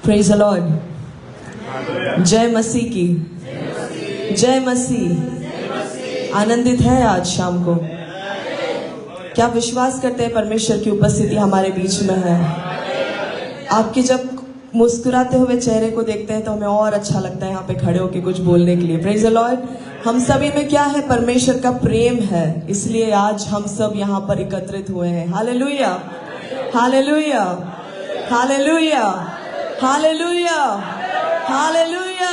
Praise the Lord. जय मसीह की जय मसीह। आनंदित है आज शाम को? क्या विश्वास करते हैं परमेश्वर की उपस्थिति हमारे बीच में है? आपके जब मुस्कुराते हुए चेहरे को देखते हैं तो हमें और अच्छा लगता है यहाँ पे खड़े होके कुछ बोलने के लिए। Praise the Lord. हम सभी में क्या है? परमेश्वर का प्रेम है, इसलिए आज हम सब यहाँ पर एकत्रित हुए हैं। Hallelujah, hallelujah, hallelujah, hallelujah, hallelujah.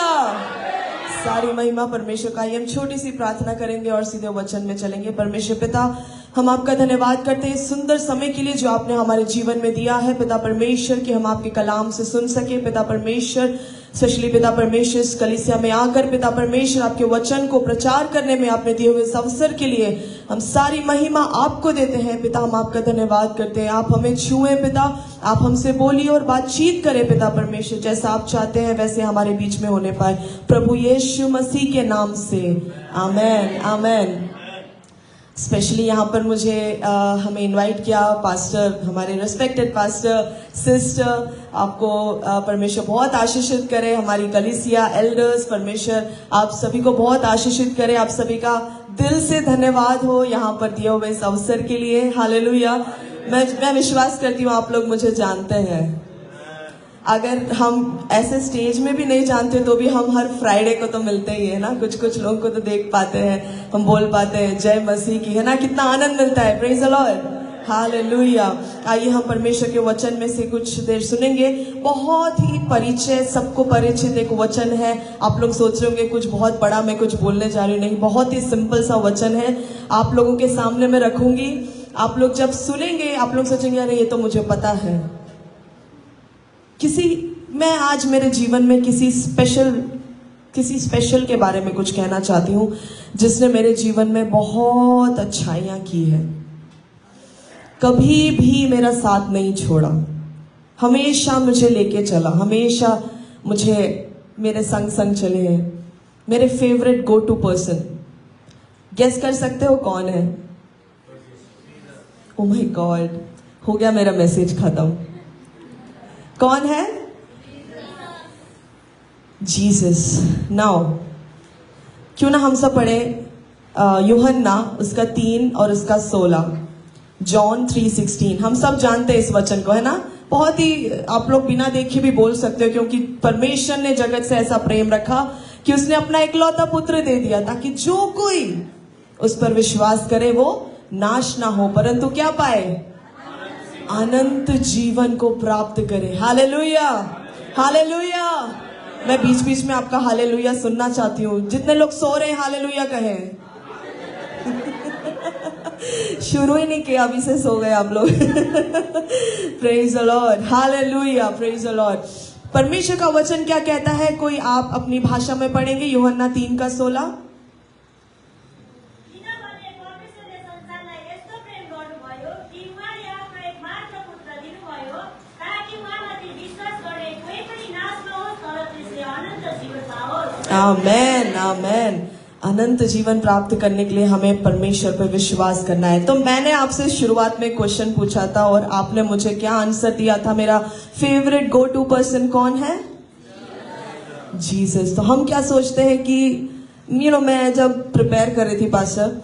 सारी महिमा परमेश्वर का। हम छोटी सी प्रार्थना करेंगे और सीधे वचन में चलेंगे। परमेश्वर पिता, हम आपका धन्यवाद करते हैं इस सुंदर समय के लिए जो आपने हमारे जीवन में दिया है पिता परमेश्वर, कि हम आपके कलाम से सुन सके पिता परमेश्वर। स्पेशली पिता परमेश्वर इस कलीसिया में आकर पिता परमेश्वर आपके वचन को प्रचार करने में आपने दिए हुए इस अवसर के लिए हम सारी महिमा आपको देते हैं पिता। हम आपका धन्यवाद करते हैं। आप हमें छुए पिता, आप हमसे बोलिए और बातचीत करें पिता परमेश्वर। जैसा आप चाहते हैं वैसे हमारे बीच में होने पाए प्रभु यीशु मसीह के नाम से, आमेन, आमेन। स्पेशली यहाँ पर मुझे हमें इनवाइट किया पास्टर, हमारे रिस्पेक्टेड पास्टर सिस्टर। आपको परमेश्वर बहुत आशीषित करे। हमारी कलीसिया एल्डर्स, परमेश्वर आप सभी को बहुत आशीषित करे। आप सभी का दिल से धन्यवाद हो यहाँ पर दिए हुए इस अवसर के लिए। हालेलुया। मैं विश्वास करती हूँ आप लोग मुझे जानते हैं। अगर हम ऐसे स्टेज में भी नहीं जानते तो भी हम हर फ्राइडे को तो मिलते ही है ना। कुछ कुछ लोगों को तो देख पाते हैं, हम बोल पाते हैं जय मसीह की, है ना। कितना आनंद मिलता है। Praise the Lord, hallelujah. आइए हम परमेश्वर के वचन में से कुछ देर सुनेंगे। बहुत ही परिचय, सबको परिचित एक वचन है। आप लोग सोच रहे होंगे कुछ बहुत बड़ा मैं कुछ बोलने जा रही हूँ, नहीं, बहुत ही सिंपल सा वचन है। आप लोगों के सामने मैं रखूंगी। आप लोग जब सुनेंगे आप लोग सोचेंगे अरे ये तो मुझे पता है। मैं आज मेरे जीवन में किसी स्पेशल के बारे में कुछ कहना चाहती हूँ जिसने मेरे जीवन में बहुत अच्छाइयाँ की है। कभी भी मेरा साथ नहीं छोड़ा, हमेशा मुझे लेके चला, हमेशा मुझे मेरे संग संग चले हैं। मेरे favourite go to person, guess कर सकते हो कौन है? ओह माय गॉड, हो गया मेरा मैसेज खत्म। कौन है? जीसस। नाउ क्यों ना हम सब पढ़े यूहन्ना उसका 3 और उसका 16, जॉन 3:16। हम सब जानते हैं इस वचन को, है ना। बहुत ही आप लोग बिना देखे भी बोल सकते हो, क्योंकि परमेश्वर ने जगत से ऐसा प्रेम रखा कि उसने अपना इकलौता पुत्र दे दिया ताकि जो कोई उस पर विश्वास करे वो नाश ना हो परंतु क्या पाए? अनंत जीवन को प्राप्त करे। Hallelujah, hallelujah. मैं बीच बीच में आपका हालेलुया सुनना चाहती हूँ। जितने लोग सो रहे हैं हालेलुया कहें। शुरू ही नहीं किया, अभी से सो गए आप लोग। Praise the Lord, hallelujah, praise the Lord. परमेश्वर का वचन क्या कहता है? कोई आप अपनी भाषा में पढ़ेंगे यूहन्ना 3 का 16। आमेन, आमेन। अनंत जीवन प्राप्त करने के लिए हमें परमेश्वर पर विश्वास करना है। तो मैंने आपसे शुरुआत में क्वेश्चन पूछा था और आपने मुझे क्या आंसर दिया था? मेरा फेवरेट गो टू पर्सन कौन है? जीसस। तो हम क्या सोचते हैं कि मैं जब प्रिपेयर कर रही थी पास्टर,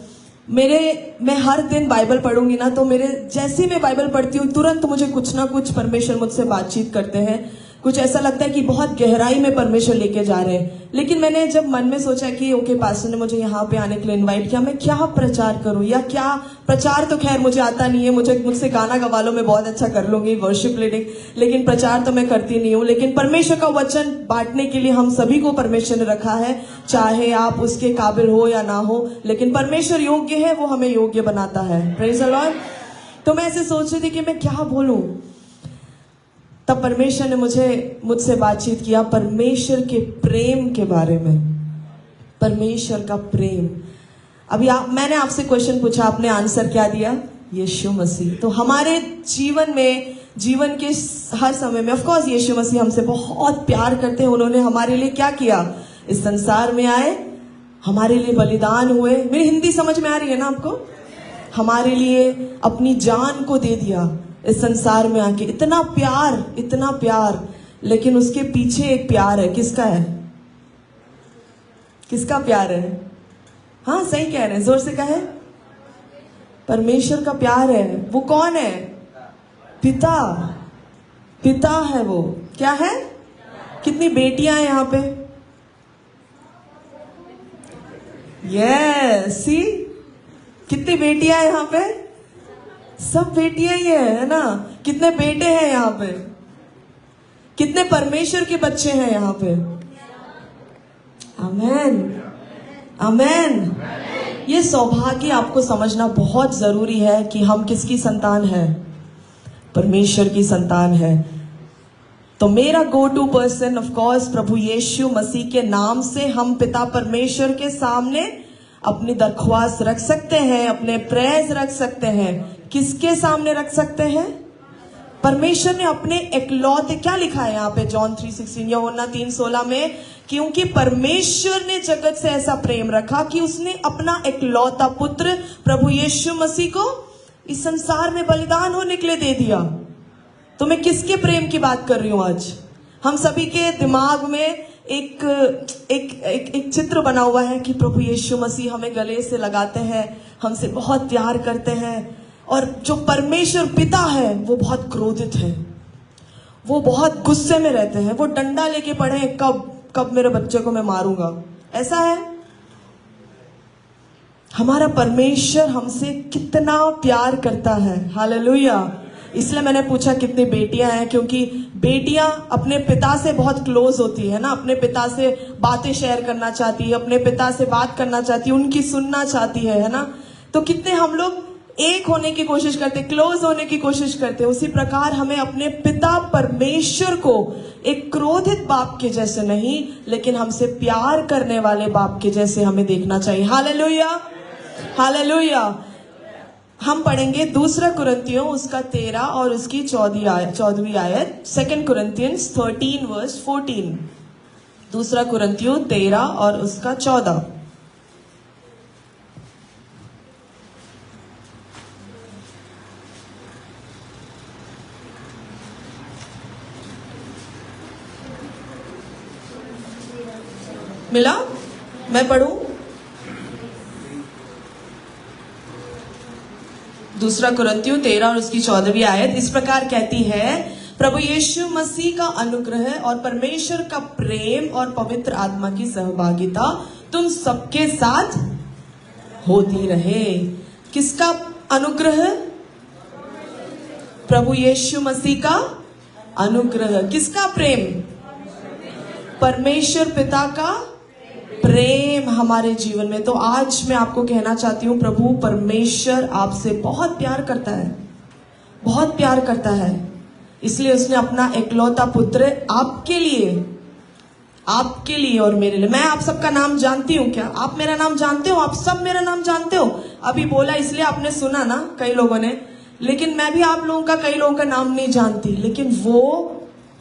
मैं हर दिन बाइबल पढ़ूंगी ना, तो मेरे जैसे मैं बाइबल पढ़ती हूँ तुरंत मुझे कुछ ना कुछ परमेश्वर मुझसे बातचीत करते हैं। कुछ ऐसा लगता है कि बहुत गहराई में परमेश्वर लेके जा रहे हैं। लेकिन मैंने जब मन में सोचा कि ओके पास्टर ने मुझे यहाँ पे आने के लिए इनवाइट किया, मैं क्या प्रचार करूँ या क्या प्रचार तो खैर मुझे आता नहीं है। मुझसे गाना गवा लो, मैं बहुत अच्छा कर लूंगी वर्शिप लीडिंग, लेकिन प्रचार तो मैं करती नहीं हूँ। लेकिन परमेश्वर का वचन बांटने के लिए हम सभी को परमेश्वर ने रखा है, चाहे आप उसके काबिल हो या ना हो, लेकिन परमेश्वर योग्य है, वो हमें योग्य बनाता है। Praise the Lord. तो मैं ऐसे सोच रही थी कि मैं क्या बोलूं, तब परमेश्वर ने मुझसे बातचीत किया परमेश्वर के प्रेम के बारे में। परमेश्वर का प्रेम। अभी मैंने आपसे क्वेश्चन पूछा, आपने आंसर क्या दिया? यीशु मसीह। तो हमारे जीवन में, जीवन के हर समय में ऑफ कोर्स यीशु मसीह हमसे बहुत प्यार करते हैं। उन्होंने हमारे लिए क्या किया? इस संसार में आए, हमारे लिए बलिदान हुए। मेरी हिंदी समझ में आ रही है ना आपको? हमारे लिए अपनी जान को दे दिया इस संसार में आके। इतना प्यार, इतना प्यार लेकिन उसके पीछे एक प्यार है। किसका है? किसका प्यार है? हाँ सही कह रहे हैं, जोर से कहे। परमेश्वर का प्यार है। वो कौन है? पिता। पिता है वो। क्या है? कितनी बेटियां हैं यहाँ पे? यस, सी कितनी बेटियां हैं यहाँ पे? सब बेटियां ही है ना? कितने बेटे हैं यहाँ पे? कितने परमेश्वर के बच्चे हैं यहाँ पे? आमेन, आमेन। ये सौभाग्य आपको समझना बहुत जरूरी है कि हम किसकी संतान है? परमेश्वर की संतान है। तो मेरा go to person of course प्रभु यीशु मसीह के नाम से हम पिता परमेश्वर के सामने अपनी दरख्वास्त रख सकते हैं, अपने प्रेयर्स रख सकते हैं। किसके सामने रख सकते हैं? परमेश्वर ने अपने इकलौते, क्या लिखा है यहाँ पे जॉन 3:16 यूहन्ना 3:16 में, क्योंकि परमेश्वर ने जगत से ऐसा प्रेम रखा कि उसने अपना इकलौता पुत्र प्रभु यीशु मसीह को इस संसार में बलिदान होने के लिए दे दिया। तो मैं किसके प्रेम की बात कर रही हूं आज? हम सभी के दिमाग में एक एक एक, एक चित्र बना हुआ है कि प्रभु यीशु मसीह हमें गले से लगाते हैं, हमसे बहुत प्यार करते हैं। और जो परमेश्वर पिता है वो बहुत क्रोधित है, वो बहुत गुस्से में रहते हैं, वो डंडा लेके पड़े हैं, कब मेरे बच्चे को मैं मारूंगा। ऐसा है। हमारा परमेश्वर हमसे कितना प्यार करता है। हालेलुया। इसलिए मैंने पूछा कितनी बेटियां हैं, क्योंकि बेटियां अपने पिता से बहुत क्लोज होती है ना, अपने पिता से बातें शेयर करना चाहती है, अपने पिता से बात करना चाहती है, उनकी सुनना चाहती है ना। तो कितने हम लोग एक होने की कोशिश करते, क्लोज होने की कोशिश करते। उसी प्रकार हमें अपने पिता परमेश्वर को एक क्रोधित बाप के जैसे नहीं, लेकिन हमसे प्यार करने वाले बाप के जैसे हमें देखना चाहिए। Hallelujah, hallelujah. हम पढ़ेंगे 2 कुरिन्थियों उसका 13 और उसकी 14वीं आयत। 2 Corinthians 13 verse 14। 2 कुरिन्थियों 13 और उसका 14। मिला? मैं पढ़ूं? 2 कुरिन्थियों 13 और उसकी 14वीं आयत इस प्रकार कहती है, प्रभु यीशु मसीह का अनुग्रह और परमेश्वर का प्रेम और पवित्र आत्मा की सहभागिता तुम सबके साथ होती रहे। किसका अनुग्रह? प्रभु यीशु मसीह का अनुग्रह। किसका प्रेम? परमेश्वर पिता का प्रेम हमारे जीवन में। तो आज मैं आपको कहना चाहती हूँ, प्रभु परमेश्वर आपसे बहुत प्यार करता है, बहुत प्यार करता है। इसलिए उसने अपना इकलौता पुत्र आपके लिए और मेरे लिए। मैं आप सबका नाम जानती हूँ क्या? आप मेरा नाम जानते हो? आप सब मेरा नाम जानते हो? अभी बोला इसलिए आपने सुना ना कई लोगों ने, लेकिन मैं भी आप लोगों का, कई लोगों का नाम नहीं जानती। लेकिन वो,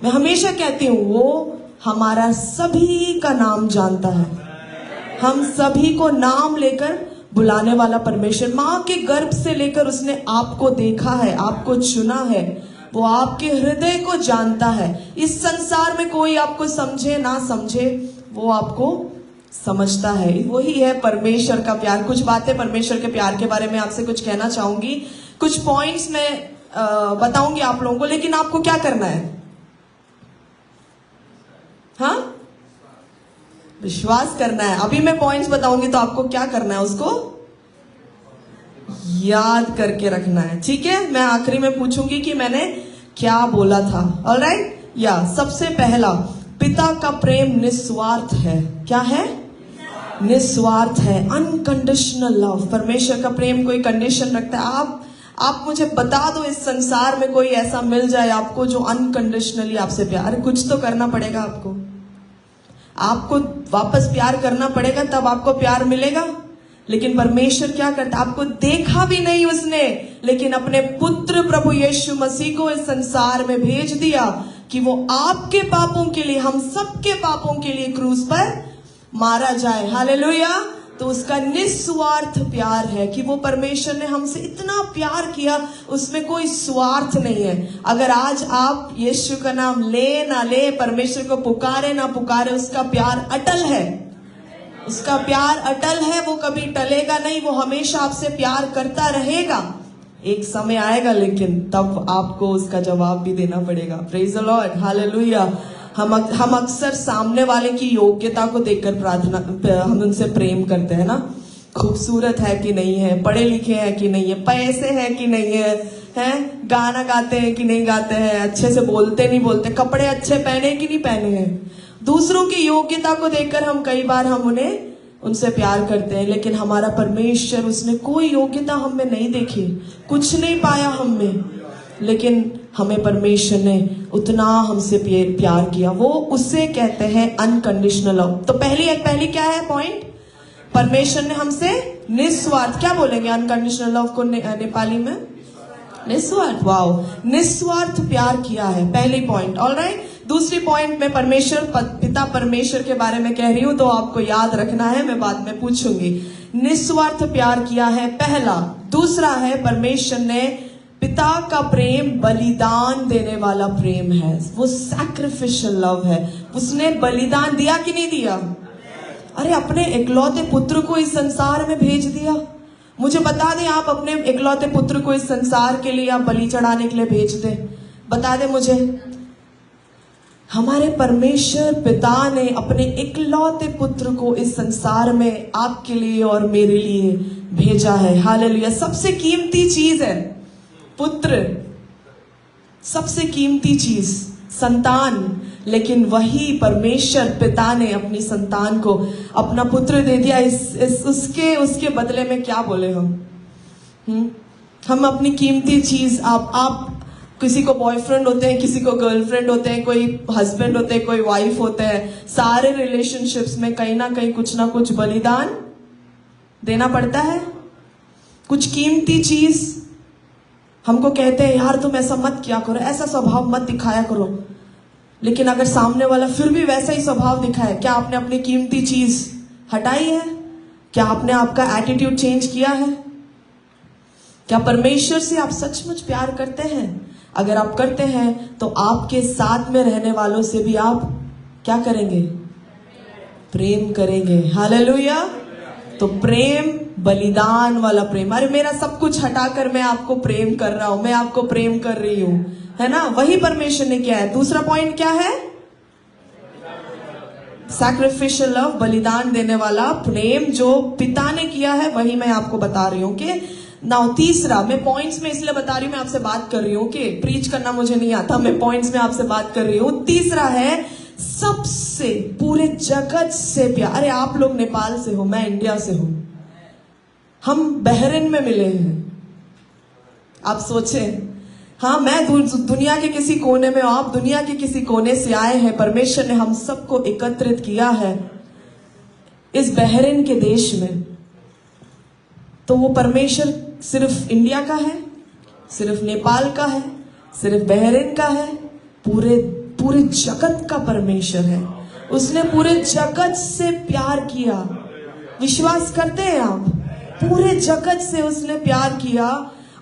मैं हमेशा कहती हूँ, वो हमारा सभी का नाम जानता है। हम सभी को नाम लेकर बुलाने वाला परमेश्वर, माँ के गर्भ से लेकर उसने आपको देखा है, आपको चुना है, वो आपके हृदय को जानता है। इस संसार में कोई आपको समझे ना समझे, वो आपको समझता है। वही है परमेश्वर का प्यार। कुछ बातें परमेश्वर के प्यार के बारे में आपसे कुछ कहना चाहूंगी, कुछ पॉइंट्स मैं बताऊंगी आप लोगों को, लेकिन आपको क्या करना है? हाँ, विश्वास करना है। अभी मैं पॉइंट्स बताऊंगी तो आपको क्या करना है? उसको याद करके रखना है, ठीक है? मैं आखिरी में पूछूंगी कि मैंने क्या बोला था। ऑलराइट? या सबसे पहला, पिता का प्रेम निस्वार्थ है। क्या है? निस्वार्थ है, अनकंडीशनल लव। परमेश्वर का प्रेम कोई कंडीशन रखता है? आप मुझे बता दो, इस संसार में कोई ऐसा मिल जाए आपको जो अनकंडीशनली आपसे प्यार। कुछ तो करना पड़ेगा आपको वापस प्यार करना पड़ेगा, तब आपको प्यार मिलेगा। लेकिन परमेश्वर क्या करता? आपको देखा भी नहीं उसने, लेकिन अपने पुत्र प्रभु यीशु मसीह को इस संसार में भेज दिया कि वो आपके पापों के लिए, हम सबके पापों के लिए क्रूस पर मारा जाए। हालेलुया। तो उसका निस्वार्थ प्यार है कि वो परमेश्वर ने हमसे इतना प्यार किया, उसमें कोई स्वार्थ नहीं है। अगर आज आप यीशु का नाम ले ना ले, परमेश्वर को पुकारे ना पुकारे, उसका प्यार अटल है, उसका प्यार अटल है, वो कभी टलेगा नहीं, वो हमेशा आपसे प्यार करता रहेगा। एक समय आएगा लेकिन तब आपको उसका जवाब भी देना पड़ेगा। Praise the Lord, hallelujah. हम अक्सर सामने वाले की योग्यता को देखकर हम उनसे प्रेम करते हैं ना, खूबसूरत है कि नहीं है, पढ़े लिखे हैं कि नहीं है, पैसे हैं कि नहीं है, हैं गाना गाते हैं कि नहीं गाते हैं, अच्छे से बोलते नहीं बोलते, कपड़े अच्छे पहने कि नहीं पहने हैं। दूसरों की योग्यता को देखकर हम कई बार उनसे प्यार करते हैं, लेकिन हमारा परमेश्वर, उसने कोई योग्यता हम में नहीं देखी, कुछ नहीं पाया हम में, लेकिन हमें परमेश्वर ने उतना हमसे प्यार किया। वो उससे कहते हैं अनकंडीशनल लव। तो पहली क्या है पॉइंट? परमेश्वर ने हमसे निस्वार्थ, क्या बोलेंगे अनकंडीशनल लव को नेपाली में? निस्वार्थ। वाओ, निस्वार्थ प्यार किया है, पहली पॉइंट। ऑलराइट, दूसरी पॉइंट में परमेश्वर पिता परमेश्वर के बारे में कह रही हूं, तो आपको याद रखना है, मैं बाद में पूछूंगी। निस्वार्थ प्यार किया है, पहला। दूसरा है परमेश्वर ने पिता का प्रेम बलिदान देने वाला प्रेम है, वो सैक्रिफिशियल लव है। उसने बलिदान दिया कि नहीं दिया? अरे अपने इकलौते पुत्र को इस संसार में भेज दिया। मुझे बता दें, आप अपने इकलौते पुत्र को इस संसार के लिए आप बलि चढ़ाने के लिए भेज दे, बता दे मुझे। हमारे परमेश्वर पिता ने अपने इकलौते पुत्र को इस संसार में आपके लिए और मेरे लिए भेजा है। हालेलुया। सबसे कीमती चीज है पुत्र, सबसे कीमती चीज संतान, लेकिन वही परमेश्वर पिता ने अपनी संतान को अपना पुत्र दे दिया। उसके बदले में क्या बोले हम अपनी कीमती चीज, आप किसी को बॉयफ्रेंड होते हैं, किसी को गर्लफ्रेंड होते हैं, कोई हस्बैंड होते हैं, कोई वाइफ होते हैं। सारे रिलेशनशिप्स में कहीं ना कहीं कुछ ना कुछ बलिदान देना पड़ता है। कुछ कीमती चीज हमको कहते हैं यार तुम ऐसा मत किया करो, ऐसा स्वभाव मत दिखाया करो, लेकिन अगर सामने वाला फिर भी वैसा ही स्वभाव दिखाए, क्या आपने अपनी कीमती चीज हटाई है? क्या आपने आपका एटीट्यूड चेंज किया है? क्या परमेश्वर से आप सचमुच प्यार करते हैं? अगर आप करते हैं तो आपके साथ में रहने वालों से भी आप क्या करेंगे? प्रेम करेंगे। हालेलुया। तो प्रेम, बलिदान वाला प्रेम। अरे मेरा सब कुछ हटाकर मैं आपको प्रेम कर रहा हूं, मैं आपको प्रेम कर रही हूं, है ना? वही परमेश्वर ने किया है। दूसरा पॉइंट क्या है? सैक्रिफिशियल लव, बलिदान देने वाला प्रेम जो पिता ने किया है, वही मैं आपको बता रही हूं कि नाउ तीसरा, मैं पॉइंट्स में इसलिए बता रही हूं, मैं आपसे बात कर रही हूं कि प्रीच करना मुझे नहीं आता, मैं पॉइंट्स में आपसे बात कर रही हूं। तीसरा है सबसे पूरे जगत से प्यार। अरे आप लोग नेपाल से हो, मैं इंडिया से हूं, हम बहरीन में मिले हैं। आप सोचे, हाँ मैं दुनिया के किसी कोने में, आप दुनिया के किसी कोने से आए हैं, परमेश्वर ने हम सबको एकत्रित किया है इस बहरीन के देश में। तो वो परमेश्वर सिर्फ इंडिया का है, सिर्फ नेपाल का है, सिर्फ बहरीन का है, पूरे जगत का परमेश्वर है। उसने पूरे जगत से प्यार किया। विश्वास करते हैं आप? पूरे जगत से उसने प्यार किया।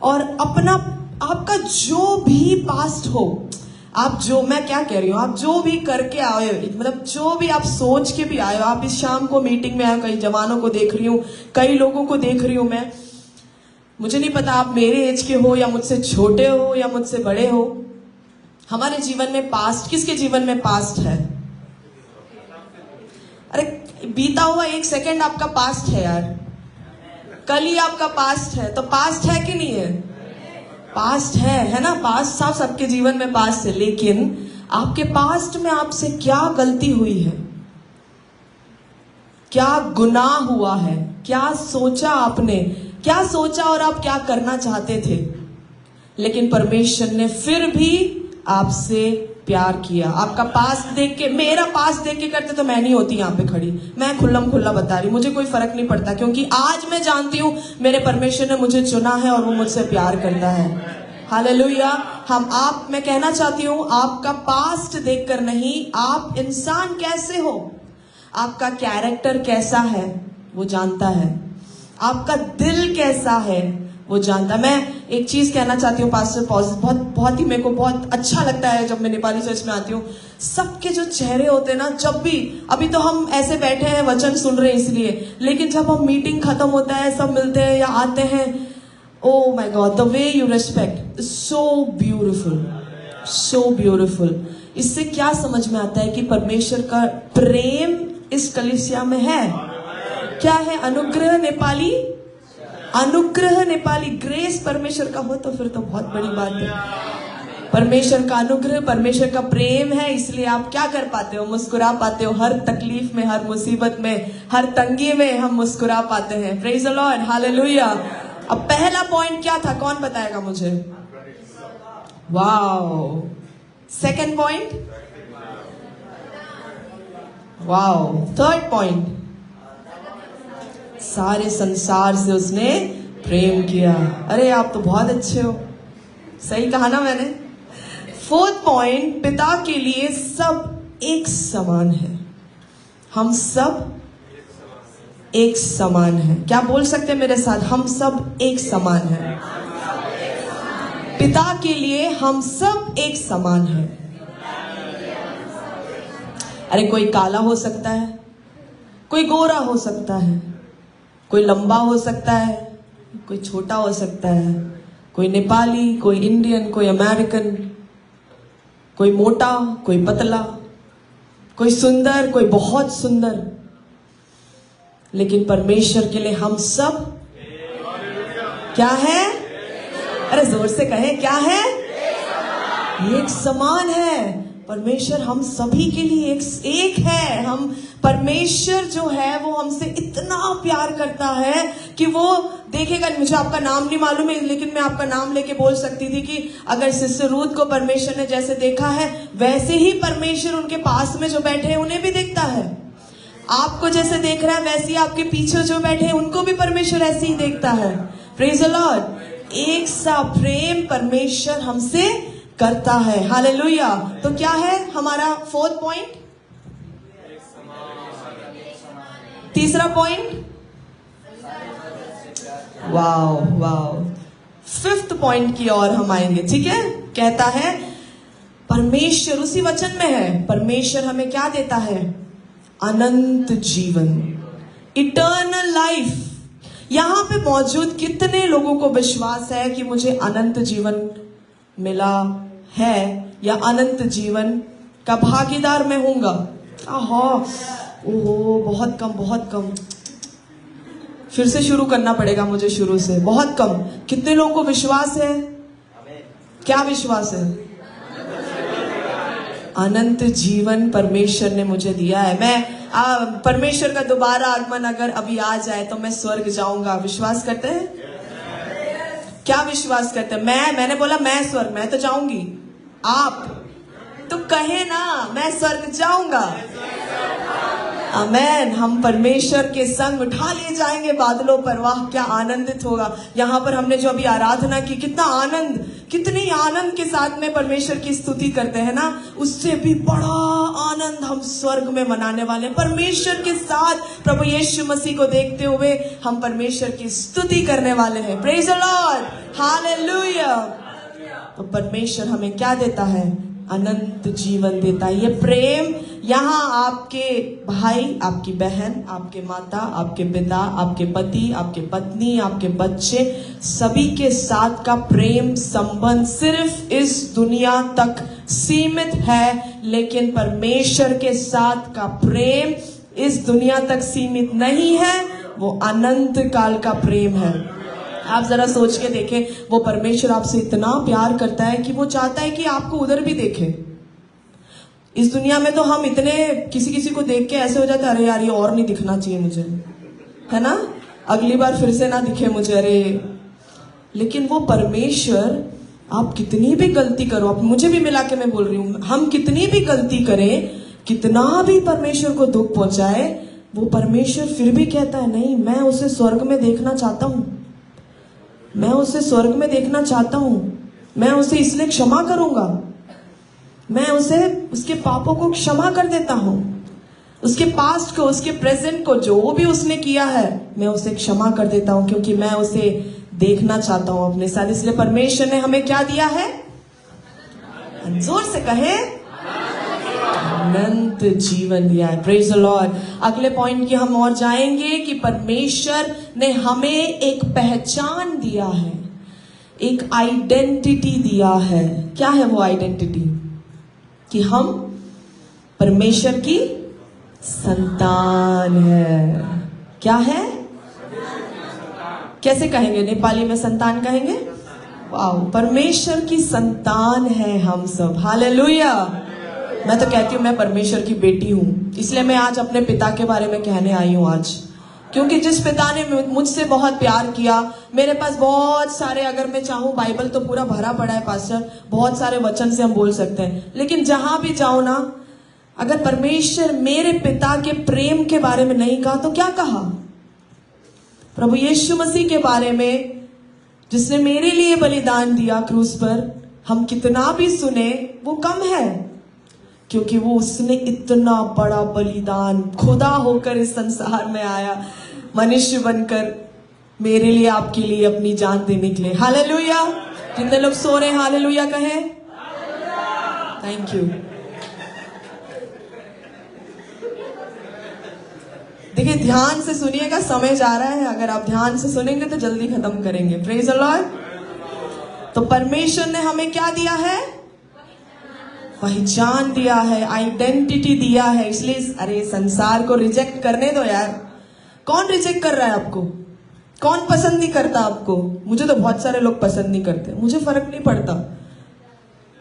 और आपका जो भी पास्ट हो, आप जो, मैं क्या कह रही हूँ, आप जो भी करके आए, मतलब जो भी आप सोच के भी आए हो, आप इस शाम को मीटिंग में आए, कई जवानों को देख रही हूँ, कई लोगों को देख रही हूँ मैं, मुझे नहीं पता आप मेरे एज के हो या मुझसे छोटे हो या मुझसे बड़े हो। हमारे जीवन में पास्ट, किसके जीवन में पास्ट है? अरे बीता हुआ एक सेकंड आपका पास्ट है यार, कल ही आपका पास्ट है, तो पास्ट है कि नहीं है? पास्ट है ना? पास्ट साफ सबके जीवन में पास्ट है, लेकिन आपके पास्ट में आपसे क्या गलती हुई है, क्या गुनाह हुआ है, क्या सोचा आपने, क्या सोचा और आप क्या करना चाहते थे, लेकिन परमेश्वर ने फिर भी आपसे प्यार किया। आपका पास्ट देख के, मेरा पास्ट देख के करते तो मैं नहीं होती यहाँ पे खड़ी। मैं खुल्लम खुल्ला बता रही, मुझे कोई फर्क नहीं पड़ता, क्योंकि आज मैं जानती हूँ मेरे परमेश्वर ने मुझे चुना है और वो मुझसे प्यार करता है। हालेलुया। मैं कहना चाहती हूँ, आपका पास्ट देखकर नहीं, आप इंसान कैसे हो, आपका कैरेक्टर कैसा है, वो जानता है। आपका दिल कैसा है वो जानता है। मैं एक चीज कहना चाहती हूँ पास्टर बहुत ही मेरे को बहुत अच्छा लगता है जब मैं नेपाली चर्च में आती हूँ। सबके जो चेहरे होते हैं ना, जब भी, अभी तो हम ऐसे बैठे हैं वचन सुन रहे हैं इसलिए, लेकिन जब हम मीटिंग खत्म होता है, सब मिलते हैं या आते हैं, oh my God, the way you respect, so beautiful, so beautiful. इससे क्या समझ में आता है कि परमेश्वर का प्रेम इस कलीसिया में है। क्या है? अनुग्रह नेपाली, अनुग्रह नेपाली, ग्रेस परमेश्वर का हो तो फिर तो बहुत बड़ी बात है। परमेश्वर का अनुग्रह, परमेश्वर का प्रेम है, इसलिए आप क्या कर पाते हो? मुस्कुरा पाते हो। हर तकलीफ में, हर मुसीबत में, हर तंगी में हम मुस्कुरा पाते हैं। Praise the Lord, hallelujah. अब पहला पॉइंट क्या था, कौन बताएगा मुझे? Wow. Second point, wow. Third point, सारे संसार से उसने प्रेम किया। अरे आप तो बहुत अच्छे हो, सही कहा ना मैंने? फोर्थ पॉइंट, पिता के लिए सब एक समान है। हम सब एक समान है। क्या बोल सकते हैं मेरे साथ? हम सब एक समान है। पिता के लिए हम सब एक समान है। अरे कोई काला हो सकता है, कोई गोरा हो सकता है, कोई लंबा हो सकता है, कोई छोटा हो सकता है, कोई नेपाली, कोई इंडियन, कोई अमेरिकन, कोई मोटा, कोई पतला, कोई सुंदर, कोई बहुत सुंदर, लेकिन परमेश्वर के लिए हम सब क्या है? अरे जोर से कहें, क्या है? एक समान है। परमेश्वर हम सभी के लिए एक है। हम परमेश्वर जो है वो हमसे इतना प्यार करता है कि वो देखेगा। मुझे आपका नाम नहीं मालूम है, लेकिन मैं आपका नाम लेके बोल सकती थी कि अगर सिस्टर रूथ को परमेश्वर ने जैसे देखा है, वैसे ही परमेश्वर उनके पास में जो बैठे हैं उन्हें भी देखता है। आपको जैसे देख रहा है, वैसे ही आपके पीछे जो बैठे हैं उनको भी परमेश्वर ऐसे ही देखता है। Praise the Lord. एक सा प्रेम परमेश्वर हमसे करता है। हालेलुया। तो क्या है हमारा फोर्थ पॉइंट? तीसरा point, wow wow. Fifth point की ओर हम आएंगे, ठीक है? कहता है परमेश्वर, उसी वचन में है, परमेश्वर हमें क्या देता है? अनंत जीवन, इटर्नल लाइफ। यहां पे मौजूद कितने लोगों को विश्वास है कि मुझे अनंत जीवन मिला है या अनंत जीवन का भागीदार मैं हूंगा? ओहो, बहुत कम, बहुत कम। फिर से शुरू करना पड़ेगा मुझे, शुरू से। बहुत कम। कितने लोगों को विश्वास है? क्या विश्वास है? अनंत जीवन परमेश्वर ने मुझे दिया है। मैं परमेश्वर का दोबारा आगमन अगर अभी आ जाए तो मैं स्वर्ग जाऊंगा। विश्वास करते हैं? क्या विश्वास करते हैं? मैंने बोला मैं स्वर्ग, मैं तो जाऊंगी। आप तो कहे ना, मैं स्वर्ग जाऊंगा। आमेन। हम परमेश्वर के संग उठा लिए जाएंगे बादलों पर। वाह, क्या आनंदित होगा। यहाँ पर हमने जो अभी आराधना की, कितना आनंद, कितनी आनंद के साथ में परमेश्वर की स्तुति करते हैं ना, उससे भी बड़ा आनंद हम स्वर्ग में मनाने वाले हैं। परमेश्वर के साथ प्रभु यीशु मसीह को देखते हुए हम परमेश्वर की स्तुति करने वाले हैं। Praise the Lord, hallelujah. तो परमेश्वर हमें क्या देता है? अनंत जीवन देता है। ये प्रेम यहाँ आपके भाई, आपकी बहन, आपके माता, आपके पिता, आपके पति, आपके पत्नी, आपके बच्चे, सभी के साथ का प्रेम संबंध सिर्फ इस दुनिया तक सीमित है, लेकिन परमेश्वर के साथ का प्रेम इस दुनिया तक सीमित नहीं है, वो अनंत काल का प्रेम है। आप जरा सोच के देखें, वो परमेश्वर आपसे इतना प्यार करता है कि वो चाहता है कि आपको उधर भी देखे। इस दुनिया में तो हम इतने किसी किसी को देख के ऐसे हो जाते हैं, अरे यार ये और नहीं दिखना चाहिए मुझे, है ना, अगली बार फिर से ना दिखे मुझे, अरे। लेकिन वो परमेश्वर, आप कितनी भी गलती करो, आप मुझे भी मिला के मैं बोल रही हूं, हम कितनी भी गलती करें, कितना भी परमेश्वर को दुख पहुंचाए, वो परमेश्वर फिर भी कहता है नहीं, मैं उसे स्वर्ग में देखना चाहता हूं, मैं उसे स्वर्ग में देखना चाहता हूं, मैं उसे इसलिए क्षमा करूंगा, मैं उसे उसके पापों को क्षमा कर देता हूं। उसके पास्ट को, उसके प्रेजेंट को, जो भी उसने किया है मैं उसे क्षमा कर देता हूं, क्योंकि मैं उसे देखना चाहता हूं अपने साथ। इसलिए परमेश्वर ने हमें क्या दिया है? जोर से कहे, अनंत जीवन दिया है। Praise the Lord. अगले पॉइंट की हम और जाएंगे कि परमेश्वर ने हमें एक पहचान दिया है, एक आइडेंटिटी दिया है। क्या है वो आइडेंटिटी? कि हम परमेश्वर की संतान है। क्या है? कैसे कहेंगे? नेपाली में संतान कहेंगे। वाओ, परमेश्वर की संतान है हम सब। हालेलुया। मैं तो कहती हूँ मैं परमेश्वर की बेटी हूं। इसलिए मैं आज अपने पिता के बारे में कहने आई हूं आज, क्योंकि जिस पिता ने मुझसे बहुत प्यार किया, मेरे पास बहुत सारे, अगर मैं चाहूं बाइबल तो पूरा भरा पड़ा है पास्टर, बहुत सारे वचन से हम बोल सकते हैं, लेकिन जहां भी जाओ ना, अगर परमेश्वर मेरे पिता के प्रेम के बारे में नहीं कहा तो क्या कहा? प्रभु यीशु मसीह के बारे में, जिसने मेरे लिए बलिदान दिया क्रूस पर, हम कितना भी सुने वो कम है, क्योंकि वो उसने इतना बड़ा बलिदान, खुदा होकर इस संसार में आया, मनुष्य बनकर मेरे लिए, आपके लिए अपनी जान देने के लिए। हालेलुया। कितने लोग सो रहे हैं? हालेलुया कहें। Thank you. देखिए, ध्यान से सुनिएगा, समय जा रहा है। अगर आप ध्यान से सुनेंगे तो जल्दी खत्म करेंगे। Praise the Lord. तो परमेश्वर ने हमें क्या दिया है? पहचान दिया है, आइडेंटिटी दिया है। इसलिए अरे संसार को रिजेक्ट करने दो यार। कौन रिजेक्ट कर रहा है आपको? कौन पसंद नहीं करता आपको? मुझे तो बहुत सारे लोग पसंद नहीं करते, मुझे फर्क नहीं पड़ता।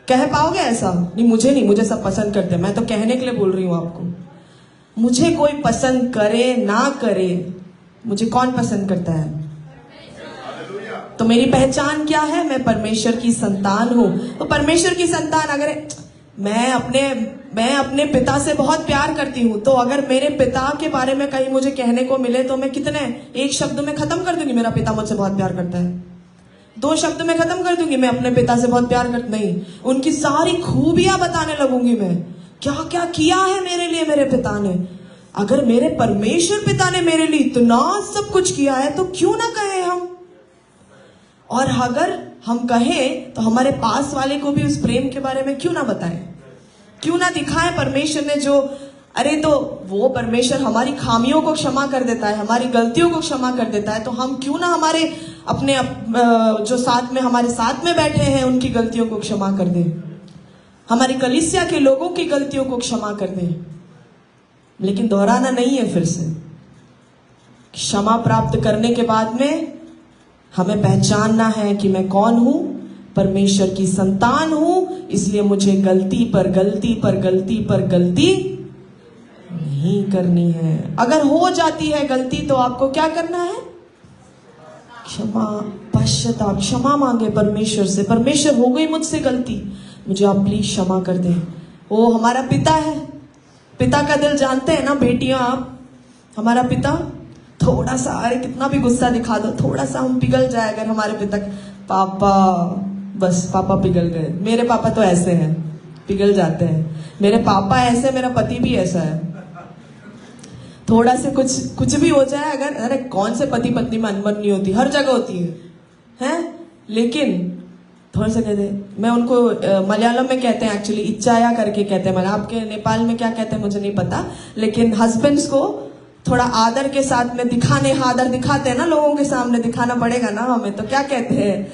कह पाओगे ऐसा? नहीं, मुझे नहीं, मुझे सब पसंद करते। मैं तो कहने के लिए बोल रही हूं आपको। मुझे कोई पसंद करे ना करे, मुझे कौन पसंद करता है? तो मेरी पहचान क्या है? मैं परमेश्वर की संतान हूं। तो परमेश्वर की संतान, अगर मैं अपने पिता से बहुत प्यार करती हूँ, तो अगर मेरे पिता के बारे में कहीं मुझे कहने को मिले तो मैं कितने एक शब्द में खत्म कर दूंगी, मेरा पिता मुझसे बहुत प्यार करता है। 2 शब्द में खत्म कर दूंगी, मैं अपने पिता से बहुत प्यार करती नहीं, उनकी सारी खूबियां बताने लगूंगी मैं, क्या क्या किया है मेरे लिए मेरे पिता ने। अगर मेरे परमेश्वर पिता ने मेरे लिए इतना सब कुछ किया है तो क्यों ना कहें हम। और अगर हम कहें तो हमारे पास वाले को भी उस प्रेम के बारे में क्यों ना बताएं, क्यों ना दिखाएं जो अरे तो वो परमेश्वर हमारी खामियों को क्षमा कर देता है, हमारी गलतियों को क्षमा कर देता है, तो हम क्यों ना हमारे अपने जो हमारे साथ में बैठे हैं उनकी गलतियों को क्षमा कर दें, हमारी कलीसिया के लोगों की गलतियों को क्षमा कर दें। लेकिन दोहराना नहीं है, फिर से क्षमा प्राप्त करने के बाद में हमें पहचानना है कि मैं कौन हूं, परमेश्वर की संतान हूं। इसलिए मुझे गलती पर गलती पर गलती पर गलती नहीं करनी है। अगर हो जाती है गलती तो आपको क्या करना है? क्षमा, पश्चाताप, क्षमा मांगे परमेश्वर से। परमेश्वर, हो गई मुझसे गलती, मुझे आप प्लीज क्षमा कर दें। वो हमारा पिता है, पिता का दिल जानते हैं ना बेटियां आप। हमारा पिता थोड़ा सा, अरे कितना भी गुस्सा दिखा दो, थोड़ा सा हम पिघल जाए अगर हमारे पिता, पापा, बस पापा पिघल गए। मेरे पापा तो ऐसे हैं, पिघल जाते हैं। मेरे पापा ऐसे, मेरा पति भी ऐसा है। थोड़ा से कुछ भी हो जाए अगर, अरे कौन से पति पत्नी में अनबन नहीं होती, हर जगह होती है? लेकिन थोड़ा सा कहते हैं, मैं उनको मलयालम में कहते हैं, एक्चुअली इच्छाया करके कहते हैं। आपके नेपाल में क्या कहते हैं मुझे नहीं पता, लेकिन हस्बैंड्स को थोड़ा आदर के साथ में आदर दिखाते हैं ना, लोगों के सामने दिखाना पड़ेगा ना हमें, तो क्या कहते हैं?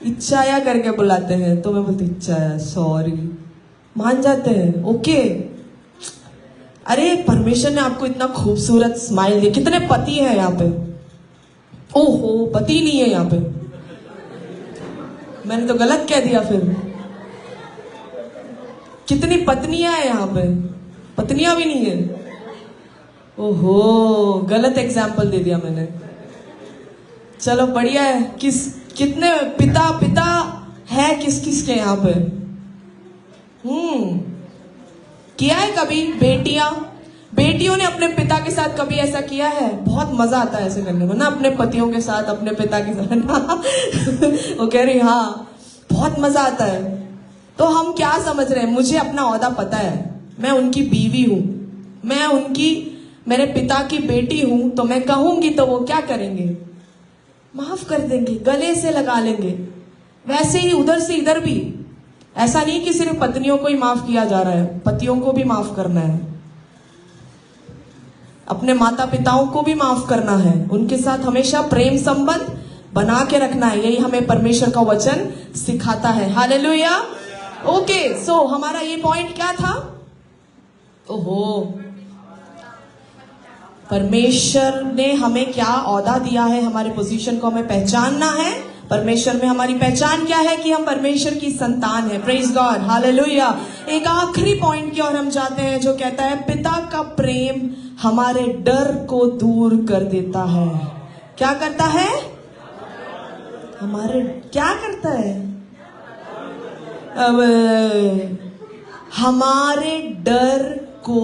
इच्छाया करके बुलाते हैं। तो मैं बोलती इच्छाया, सॉरी, मान जाते हैं, ओके। अरे परमेश्वर ने आपको इतना खूबसूरत स्माइल दिया। कितने पति हैं यहाँ पे? ओहो, पति नहीं है यहाँ पे, मैंने तो गलत कह दिया फिर। कितनी पत्नियां हैं यहाँ पे? पत्नियां भी नहीं है। ओहो, गलत एग्जाम्पल दे दिया मैंने। चलो बढ़िया है। कितने पिता है किस के यहाँ पे? किया है कभी? बेटियों ने अपने पिता के साथ कभी ऐसा किया है? बहुत मजा आता है ऐसे करने में ना, अपने पतियों के साथ, अपने पिता के साथ ना। वो कह रही हाँ, बहुत मजा आता है। तो हम क्या समझ रहे हैं? मुझे अपना ओहदा पता है, मैं उनकी बीवी हूं, मैं उनकी, मेरे पिता की बेटी हूं, तो मैं कहूंगी तो वो क्या करेंगे? माफ कर देंगे, गले से लगा लेंगे। वैसे ही उधर से इधर भी, ऐसा नहीं कि सिर्फ पत्नियों को ही माफ किया जा रहा है, पतियों को भी माफ करना है, अपने माता पिताओं को भी माफ करना है, उनके साथ हमेशा प्रेम संबंध बना के रखना है। यही हमें परमेश्वर का वचन सिखाता है। हालेलुया। ओके, सो हमारा ये पॉइंट क्या था? ओहो, परमेश्वर ने हमें क्या औदा दिया है, हमारे पोजीशन को हमें पहचानना है। परमेश्वर में हमारी पहचान क्या है? कि हम परमेश्वर की संतान है। Praise God, hallelujah. एक आखिरी पॉइंट की ओर हम जाते हैं, जो कहता है पिता का प्रेम हमारे डर को दूर कर देता है। क्या करता है? हमारे क्या करता है? अब हमारे डर को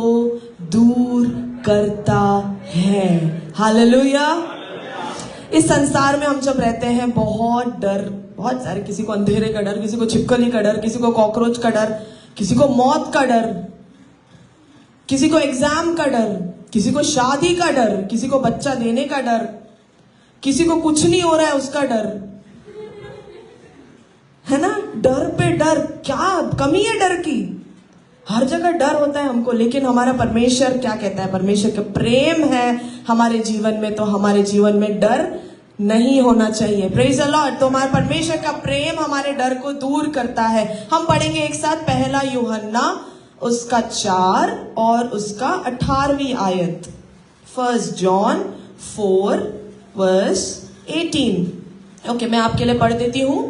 दूर करता है। हालेलुया। इस संसार में हम जब रहते हैं, बहुत डर, बहुत सारे, किसी को अंधेरे का डर, किसी को छिपकली का डर, किसी को कॉकरोच का डर, किसी को मौत का डर, किसी को एग्जाम का डर, किसी को शादी का डर, किसी को बच्चा देने का डर, किसी को कुछ नहीं हो रहा है उसका डर, है ना? डर पे डर, क्या कमी है डर की? हर जगह डर होता है हमको। लेकिन हमारा परमेश्वर क्या कहता है? परमेश्वर का प्रेम है हमारे जीवन में, तो हमारे जीवन में डर नहीं होना चाहिए। Praise the Lord. तो हमारे परमेश्वर का प्रेम हमारे डर को दूर करता है। हम पढ़ेंगे एक साथ पहला यूहन्ना उसका 4 और उसका 18वीं आयत। 1 जॉन 4:18। ओके, मैं आपके लिए पढ़ देती हूं।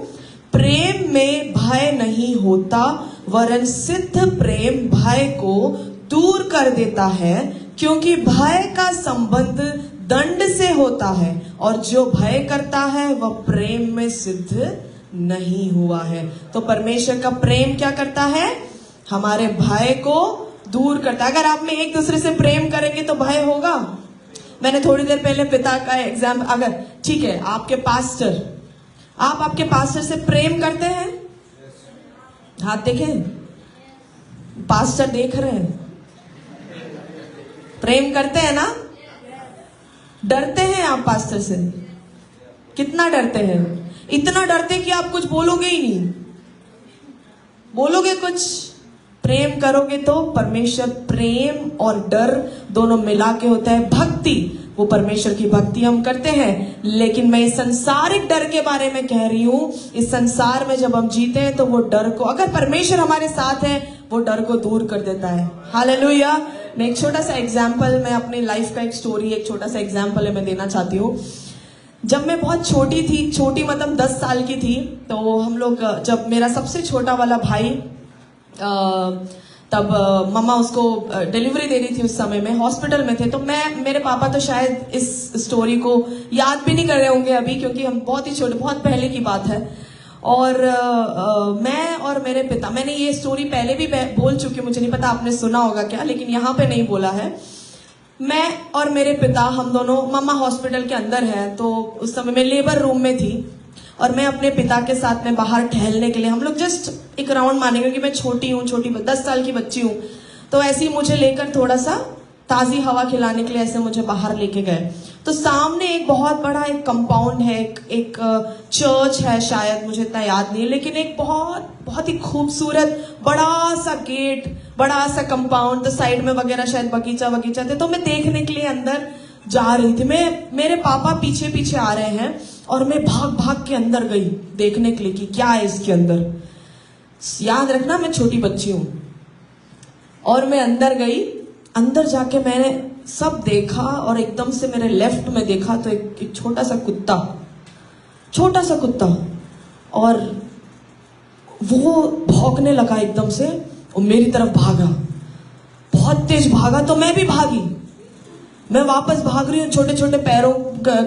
प्रेम में भय नहीं होता, वरन सिद्ध प्रेम भय को दूर कर देता है, क्योंकि भय का संबंध दंड से होता है, और जो भय करता है वह प्रेम में सिद्ध नहीं हुआ है। तो परमेश्वर का प्रेम क्या करता है? हमारे भय को दूर करता है। अगर आप में एक दूसरे से प्रेम करेंगे तो भय होगा। मैंने थोड़ी देर पहले पिता का एग्जाम, अगर ठीक है, आपके पास्टर, आप आपके पास्टर से प्रेम करते हैं? हाथ देखें, पास्टर देख रहे हैं। प्रेम करते हैं ना? डरते हैं आप पास्टर से? कितना डरते हैं? इतना डरते कि आप कुछ बोलोगे ही नहीं। बोलोगे कुछ? प्रेम करोगे तो परमेश्वर, प्रेम और डर दोनों मिला के होता है भक्ति। वो परमेश्वर की भक्ति हम करते हैं। लेकिन मैं इस संसारिक डर के बारे में कह रही हूं। इस संसार में जब हम जीते हैं तो वो डर को, अगर परमेश्वर हमारे साथ है, वो डर को दूर कर देता है। हालेलुया। मैं एक छोटा सा एग्जाम्पल, मैं अपनी लाइफ का एक स्टोरी, एक छोटा सा एग्जाम्पल है मैं देना चाहती हूँ। जब मैं बहुत छोटी थी, छोटी मतलब 10 साल की थी, तो हम लोग, जब मेरा सबसे छोटा वाला भाई, तब मम्मा उसको डिलीवरी दे रही थी, उस समय में हॉस्पिटल में थे। तो मेरे पापा तो शायद इस स्टोरी को याद भी नहीं कर रहे होंगे अभी, क्योंकि हम बहुत ही छोटे, बहुत पहले की बात है। और मैं और मेरे पिता, मैंने ये स्टोरी पहले भी बोल चुकी हूँ, मुझे नहीं पता आपने सुना होगा क्या, लेकिन यहाँ पे नहीं बोला है। मैं और मेरे पिता, हम दोनों, मम्मा हॉस्पिटल के अंदर है, तो उस समय मैं लेबर रूम में थी, और मैं अपने पिता के साथ में बाहर टहलने के लिए, हम लोग जस्ट एक राउंड मानेंगे, क्योंकि मैं छोटी हूँ, 10 साल की बच्ची हूँ, तो ऐसे ही मुझे लेकर थोड़ा सा ताजी हवा खिलाने के लिए ऐसे मुझे बाहर लेके गए। तो सामने एक बहुत बड़ा एक कंपाउंड है, एक चर्च है, शायद मुझे इतना याद नहीं है, लेकिन एक बहुत ही खूबसूरत बड़ा सा गेट, बड़ा सा कंपाउंड, तो साइड में वगैरह शायद बगीचा थे। तो मैं देखने के लिए अंदर जा रही थी। मेरे पापा पीछे पीछे आ रहे हैं, और मैं भाग भाग के अंदर गई देखने के लिए कि क्या है इसके अंदर। याद रखना, मैं छोटी बच्ची हूं। और मैं अंदर गई, अंदर जाके मैंने सब देखा, और एकदम से मेरे लेफ्ट में देखा तो एक छोटा सा कुत्ता, और वो भौंकने लगा एकदम से, और मेरी तरफ भागा, बहुत तेज भागा। तो मैं भी भागी, मैं वापस भाग रही हूँ, छोटे छोटे पैरों,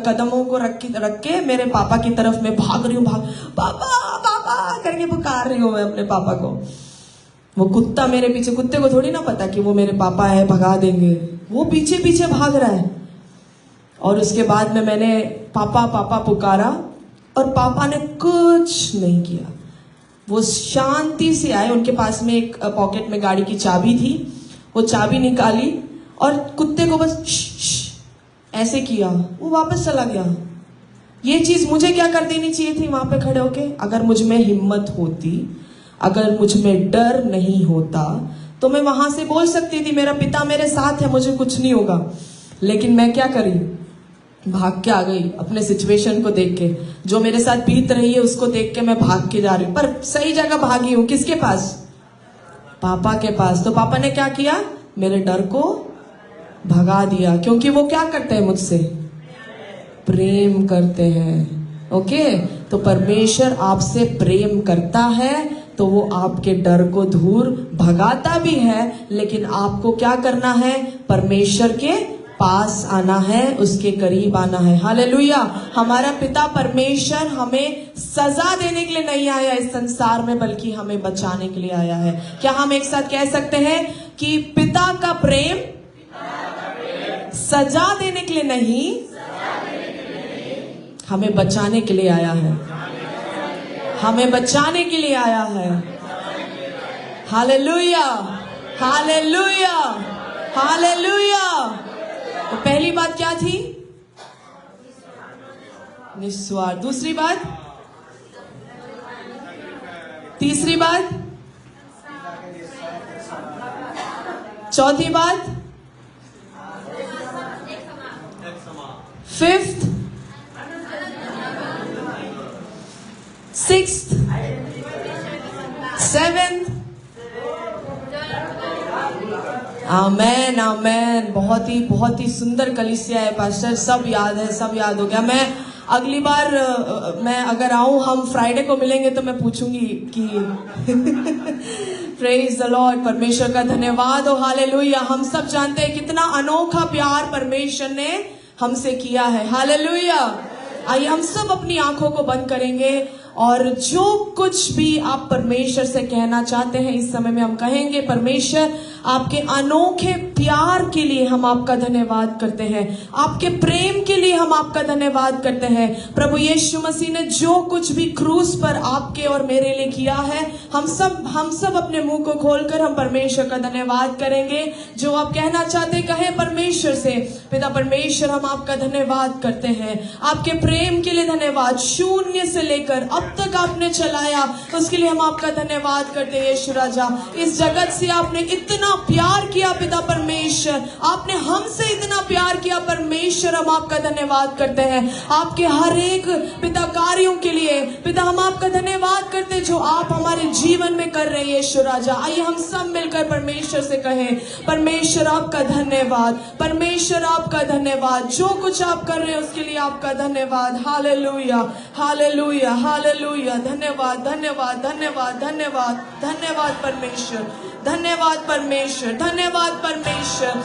कदमों को रख के मेरे पापा की तरफ मैं भाग रही हूँ, पापा करके पुकार रही हूँ मैं अपने पापा को। वो कुत्ता मेरे पीछे, कुत्ते को थोड़ी ना पता कि वो मेरे पापा है, भगा देंगे, वो पीछे पीछे भाग रहा है। और उसके बाद में मैंने पापा पापा पुकारा, और पापा ने कुछ नहीं किया। वो शांति से आए, उनके पास में एक पॉकेट में गाड़ी की चाबी थी, वो चाबी निकाली, और कुत्ते को बस श्श ऐसे किया, वो वापस चला गया। ये चीज मुझे क्या कर देनी चाहिए थी वहां पे खड़े होके? अगर मुझ में हिम्मत होती, अगर मुझ में डर नहीं होता, तो मैं वहां से बोल सकती थी मेरा पिता मेरे साथ है, मुझे कुछ नहीं होगा। लेकिन मैं क्या करी? भाग के आ गई अपने सिचुएशन को देख के, जो मेरे साथ बीत रही है उसको देख के मैं भाग के जा रही हूँ। पर सही जगह भागी हूँ, किसके पास? पापा के पास। तो पापा ने क्या किया? मेरे डर को भगा दिया, क्योंकि वो क्या करते हैं मुझसे? प्रेम करते हैं। ओके, तो परमेश्वर आपसे प्रेम करता है तो वो आपके डर को दूर भगाता भी है, लेकिन आपको क्या करना है? परमेश्वर के पास आना है, उसके करीब आना है। हालेलुया। हमारा पिता परमेश्वर हमें सजा देने के लिए नहीं आया इस संसार में, बल्कि हमें बचाने के लिए आया है। क्या हम एक साथ कह सकते हैं कि पिता का प्रेम सजा देने के लिए नहीं, हमें बचाने के लिए आया है। हमें बचाने के लिए आया है। Hallelujah, hallelujah, hallelujah. तो पहली बात क्या थी? निस्वार्थ। दूसरी बात, तीसरी बात, चौथी बात, फिफ्थ, सिक्स्थ, सेवेंथ। आमेन, आमेन। बहुत ही सुंदर कलीसिया है पास्टर, सब याद है, सब याद हो गया। मैं अगली बार मैं अगर आऊं, हम फ्राइडे को मिलेंगे तो मैं पूछूंगी कि प्रेज द लॉर्ड, परमेश्वर का धन्यवाद हो। हालेलुया। हम सब जानते हैं कितना अनोखा प्यार परमेश्वर ने हमसे किया है। हालेलुया। आइए हम सब अपनी आंखों को बंद करेंगे और जो कुछ भी आप परमेश्वर से कहना चाहते हैं इस समय में हम कहेंगे। परमेश्वर, आपके अनोखे प्यार के लिए हम आपका धन्यवाद करते हैं, आपके प्रेम के लिए हम आपका धन्यवाद करते हैं। प्रभु यीशु मसीह ने जो कुछ भी क्रूस पर आपके और मेरे लिए किया है, हम सब अपने मुंह को खोलकर हम परमेश्वर का धन्यवाद करेंगे। जो आप कहना चाहते कहें परमेश्वर से। पिता परमेश्वर, हम आपका धन्यवाद करते हैं, आपके प्रेम के लिए धन्यवाद। शून्य से लेकर अब तक आपने चलाया, उसके लिए हम आपका धन्यवाद करते हैं। यीशु राजा, इस जगत से आपने इतना प्यार किया पिता परमेश्वर, आपने हमसे इतना प्यार किया परमेश्वर, हम आपका धन्यवाद करते हैं। आपके हर एक पिता कार्यों के लिए पिता हम आपका धन्यवाद करते हैं जो आप हमारे जीवन में कर रहे हैं। यीशु राजा, आइए हम सब मिलकर परमेश्वर से कहें, परमेश्वर आपका धन्यवाद, परमेश्वर आपका धन्यवाद। जो कुछ आप कर रहे हैं उसके लिए आपका धन्यवाद। Hallelujah, hallelujah, hallelujah. धन्यवाद, धन्यवाद, धन्यवाद, धन्यवाद, धन्यवाद परमेश्वर, धन्यवाद परमेश्वर, धन्यवाद परमेश्वर।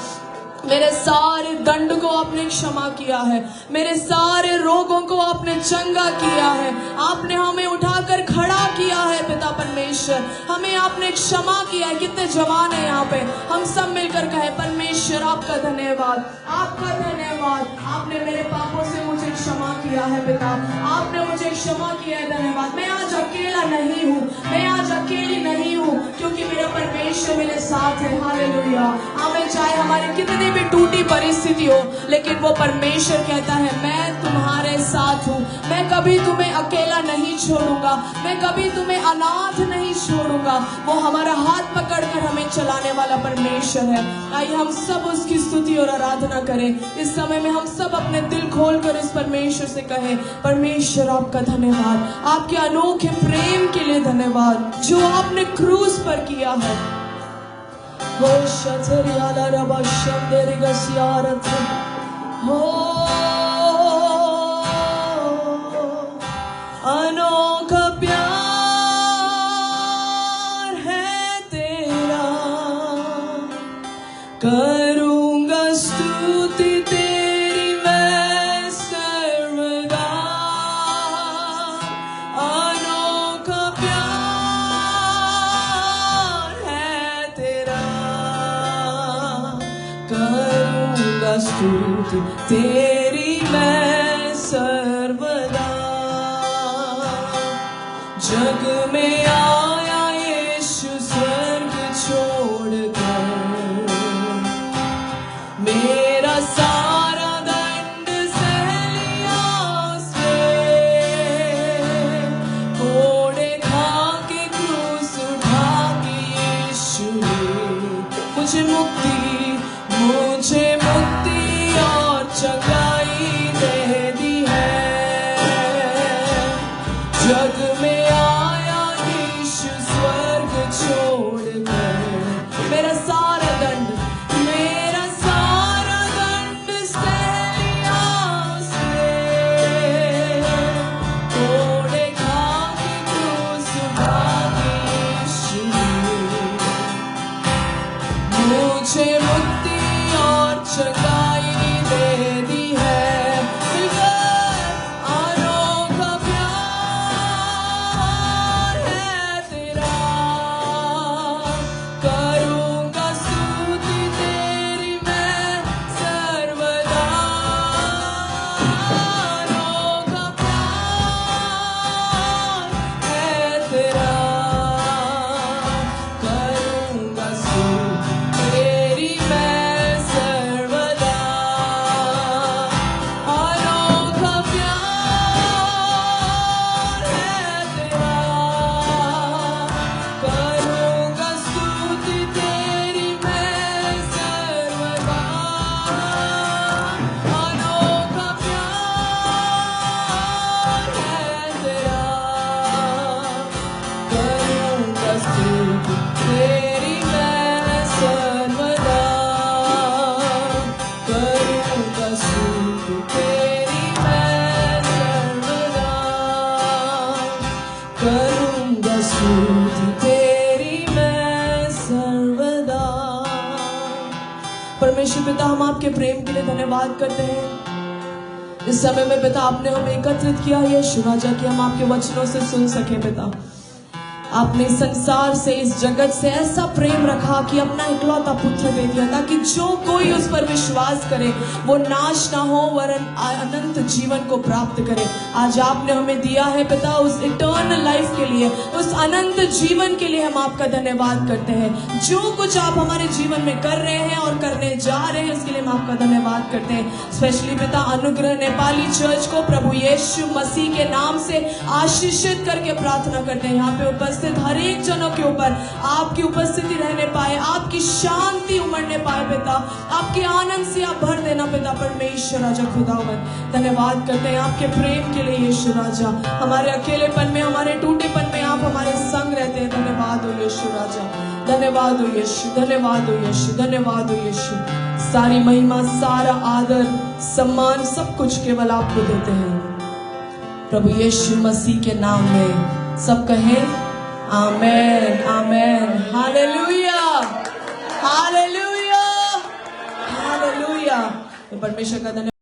मेरे सारे दंड को आपने क्षमा किया है, मेरे सारे रोगों को आपने चंगा किया है, आपने हमें उठाकर खड़ा किया है पिता परमेश्वर, हमें आपने क्षमा किया है। कितने जवान है यहाँ पे, हम सब मिलकर कहें परमेश्वर आपका धन्यवाद, आपका धन्यवाद। आपने मेरे पापों से मुझे क्षमा किया है पिता, आपने मुझे क्षमा किया है। धन्यवाद। मैं आज अकेला नहीं हूँ, मैं आज अकेली नहीं हूँ, क्योंकि मेरा परमेश्वर मेरे साथ है। हालेलुया। हमें चाहे हमारे कितने भी टूटी परिस्थिति हो, लेकिन वो परमेश्वर कहता है मैं तुम्हारे साथ हूँ, मैं कभी तुम्हें अकेला नहीं छोड़ूंगा, मैं कभी तुम्हें अनाथ नहीं छोड़ूंगा। वो हमारा हाथ पकड़कर हमें चलाने वाला परमेश्वर है। आइए हम सब उसकी स्तुति और आराधना करें। इस समय में हम सब अपने दिल खोलकर उस परमेश्वर से कहें, परमेश्वर आपका धन्यवाद, आपके अनोखे प्रेम के लिए धन्यवाद जो आपने क्रूस पर किया है। हो शतरियाला रबा शंदेरी गसियारत हो, अनोखा प्यार है तेरा, करूंगा स्तुति तेरी मैं सर्वदा। अनोखा प्यार है तेरा, करूंगा स्तुति तेरी मैं सर्वदा। जग में आया यीशु स्वर्ग छोड़कर, मुझे मुक्ति और चंगाई दे दी है। जग में आया यीशु स्वर्ग छोड़कर, मेरा सारा दंड सह लिया उसने। कोड़े खा के क्रूस उठा के यीशु ने मुझे मुक्ति और चंगाई दे दी है। मिलकर अनोखा प्यार है तेरा, करूंगा स्तुति तेरी मैं सर्वदा। अनोखा प्यार है तेरा, करूंगा स्तुति तेरी मैं सर्वदा। अनोखा प्यार है तेरा, करूंगा स्तुति तेरी मैं सर्वदा। अनोखा प्यार है तेरा, करूंगा स्तुति तेरी मैं सर्वदा। करूंगा स्तुति तेरी मैं सर्वदा। करूंगा स्तुति तेरी मैं सर्वदा। परमेश्वर पिता, हम आपके प्रेम के लिए धन्यवाद करते हैं। इस समय में पिता आपने हमें एकत्रित किया यीशु राजा कि हम आपके वचनों से सुन सके। पिता आपने संसार से, इस जगत से ऐसा प्रेम रखा कि अपना इकलौता पुत्र दे दिया, ताकि जो कोई उस पर विश्वास करे वो नाश ना हो वरन अनंत जीवन को प्राप्त करे। आज आपने हमें दिया है पिता उस इटर्नल लाइफ के लिए, उस अनंत जीवन के लिए हम आपका धन्यवाद करते हैं। जो कुछ आप हमारे जीवन में कर रहे हैं और करने जा रहे हैं उसके लिए हम आपका धन्यवाद करते हैं। स्पेशली पिता अनुग्रह नेपाली चर्च को प्रभु यीशु मसीह के नाम से आशीषित करके प्रार्थना करते हैं। यहाँ पे उपस्थित हर एक जनों के ऊपर आपकी उपस्थिति रहने पाए, आपकी शांति उमड़ने पाए पिता, आपके आनंद से आप भर देना पिता। परमेश्वर राजा खुदावंद धन्यवाद करते हैं आपके प्रेम के लिए यीशु राजा। हमारे अकेलेपन में, हमारे टूटेपन में आप हमारे संग रहते हैं। धन्यवाद हो यीशु राजा, धन्यवाद हो यीशु, धन्यवाद हो यीशु, धन्यवाद हो यीशु। सारी महिमा, सारा आदर, सम्मान सब कुछ केवल आपको देते हैं प्रभु यीशु मसीह के नाम में। सब कहें आमेन, आमेन, हालेलुया, हालेलुया, हालेलुया। परमेश्वर का धन्यवाद।